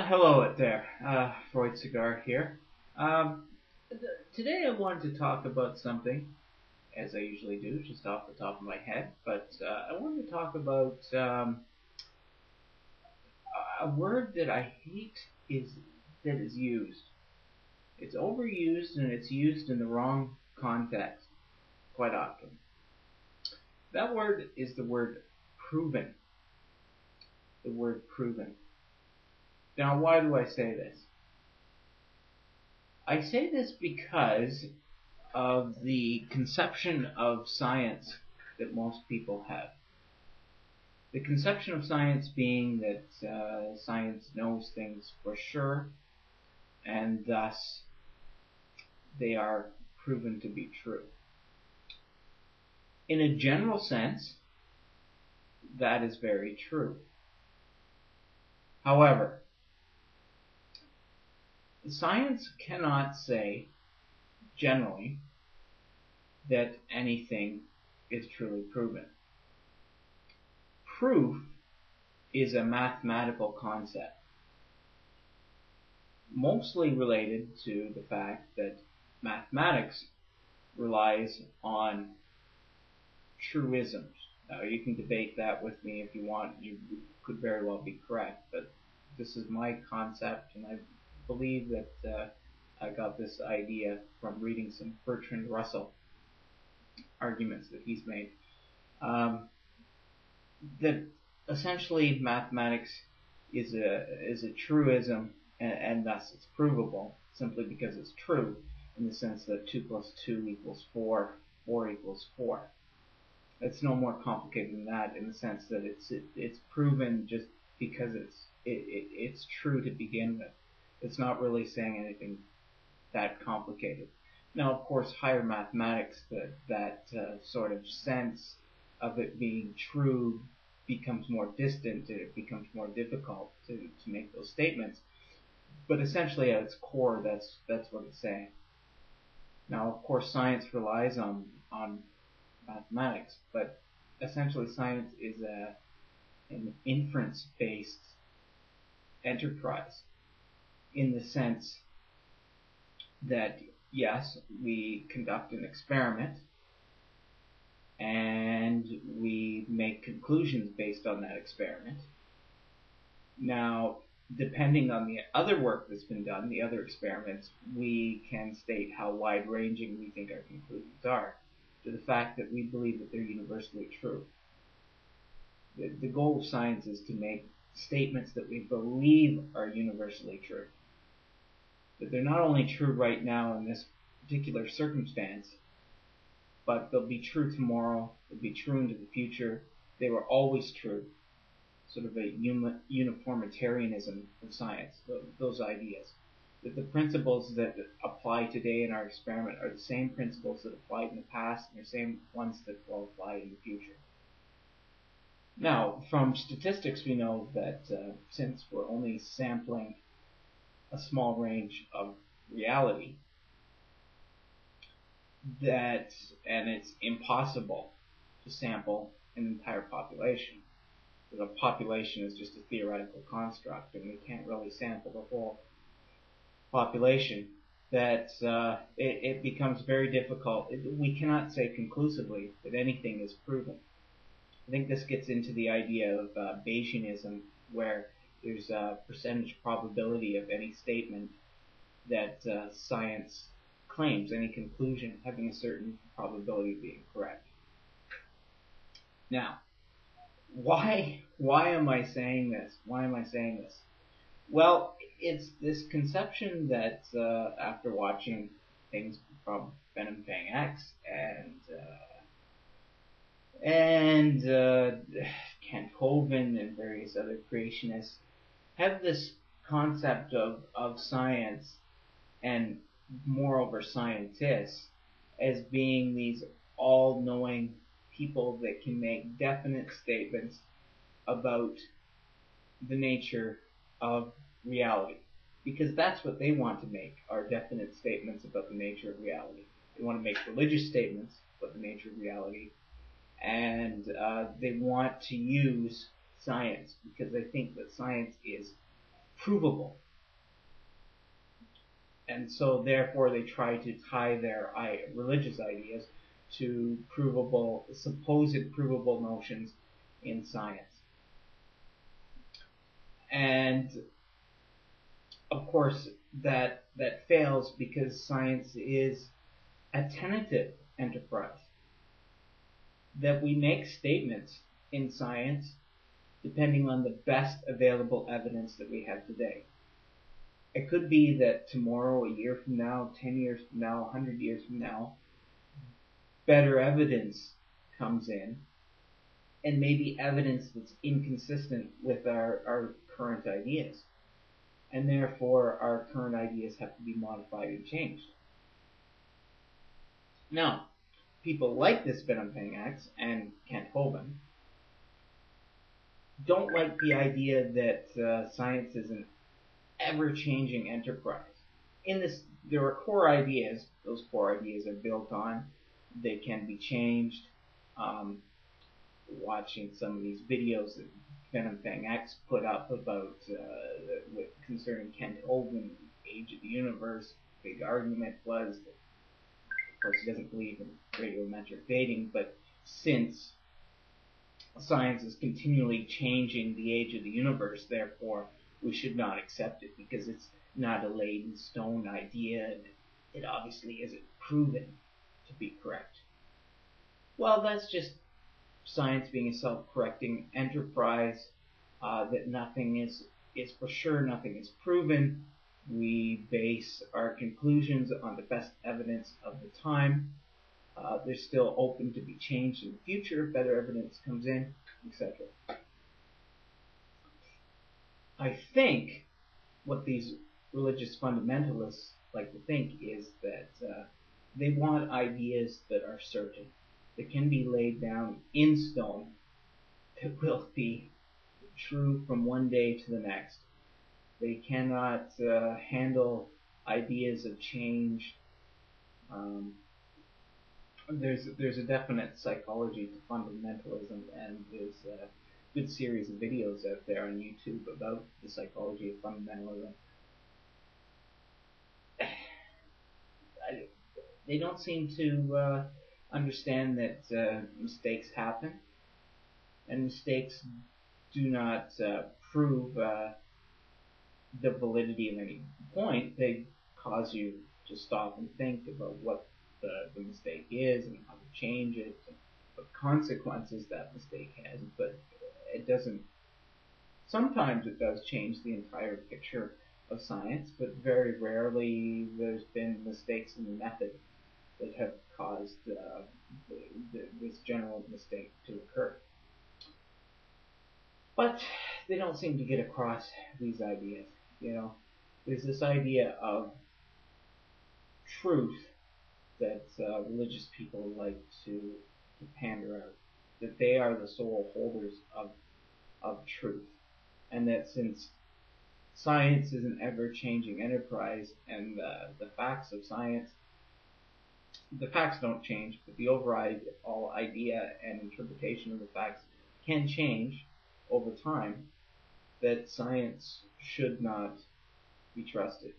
Hello out there, Freud Cigar here. Um, Today I wanted to talk about something, as I usually do, just off the top of my head, but I wanted to talk about a word that I hate that is used. It's overused and it's used in the wrong context quite often. That word is the word proven. The word proven. Now, why do I say this? I say this because of the conception of science that most people have. The conception of science being that science knows things for sure, and thus they are proven to be true. In a general sense, that is very true. However, science cannot say, generally, that anything is truly proven. Proof is a mathematical concept, mostly related to the fact that mathematics relies on truisms. Now, you can debate that with me if you want. You could very well be correct, but this is my concept, and I believe that I got this idea from reading some Bertrand Russell arguments that he's made. That essentially mathematics is a truism, and thus it's provable simply because it's true, in the sense that 2 plus 2 equals 4, 4 equals 4. It's no more complicated than that, in the sense that it's proven just because it's true to begin with. It's not really saying anything that complicated. Now, of course, higher mathematics, that sort of sense of it being true becomes more distant, and it becomes more difficult to make those statements. But essentially, at its core, that's what it's saying. Now, of course, science relies on mathematics, but essentially, science is an inference-based enterprise, in the sense that, yes, we conduct an experiment and we make conclusions based on that experiment. Now, depending on the other work that's been done, the other experiments, we can state how wide-ranging we think our conclusions are, to the fact that we believe that they're universally true. The goal of science is to make statements that we believe are universally true. That they're not only true right now in this particular circumstance, but they'll be true tomorrow, they'll be true into the future, they were always true. Sort of a uniformitarianism of science, those ideas. That the principles that apply today in our experiment are the same principles that applied in the past, and the same ones that will apply in the future. Now, from statistics we know that since we're only sampling a small range of reality, and it's impossible to sample an entire population. The population is just a theoretical construct, and we can't really sample the whole population, that it becomes very difficult. We cannot say conclusively that anything is proven. I think this gets into the idea of Bayesianism, where there's a percentage probability of any statement that science claims, any conclusion having a certain probability of being correct. Now, why am I saying this? Why am I saying this? Well, it's this conception that after watching things from Venomfangx and Kent Hovind and various other creationists have this concept of science, and moreover scientists, as being these all-knowing people that can make definite statements about the nature of reality. Because that's what they want to make, are definite statements about the nature of reality. They want to make religious statements about the nature of reality, and they want to use science because they think that science is provable. And so therefore they try to tie their religious ideas to supposed provable notions in science. And of course that fails because science is a tentative enterprise. That we make statements in science depending on the best available evidence that we have today. It could be that tomorrow, a year from now, 10 years from now, 100 years from now, better evidence comes in, and maybe evidence that's inconsistent with our current ideas. And therefore, our current ideas have to be modified and changed. Now, people like this Venomfangx and Kent Hovind don't like the idea that science is an ever-changing enterprise. In this, there are core ideas. Those core ideas are built on. They can be changed. Watching some of these videos that Venomfangx put up about concerning Kent Hovind, Age of the Universe, big argument was that, of course, he doesn't believe in radiometric dating, but since science is continually changing the age of the universe, therefore we should not accept it because it's not a laid in stone idea and it obviously isn't proven to be correct. Well, that's just science being a self-correcting enterprise, that nothing is for sure, nothing is proven. We base our conclusions on the best evidence of the time. They're still open to be changed in the future if better evidence comes in, etc. I think what these religious fundamentalists like to think is that they want ideas that are certain, that can be laid down in stone, that will be true from one day to the next. They cannot handle ideas of change. There's a definite psychology to fundamentalism, and there's a good series of videos out there on YouTube about the psychology of fundamentalism. They don't seem to understand that mistakes happen, and mistakes do not prove the validity of any point. They cause you to stop and think about what the mistake is and how to change it, and what consequences that mistake has. But it doesn't. Sometimes it does change the entire picture of science, but very rarely there's been mistakes in the method that have caused this general mistake to occur. But they don't seem to get across these ideas. There's this idea of truth that religious people like to pander out, that they are the sole holders of truth, and that since science is an ever-changing enterprise, and the facts of science, the facts don't change, but the overall idea and interpretation of the facts can change over time, that science should not be trusted.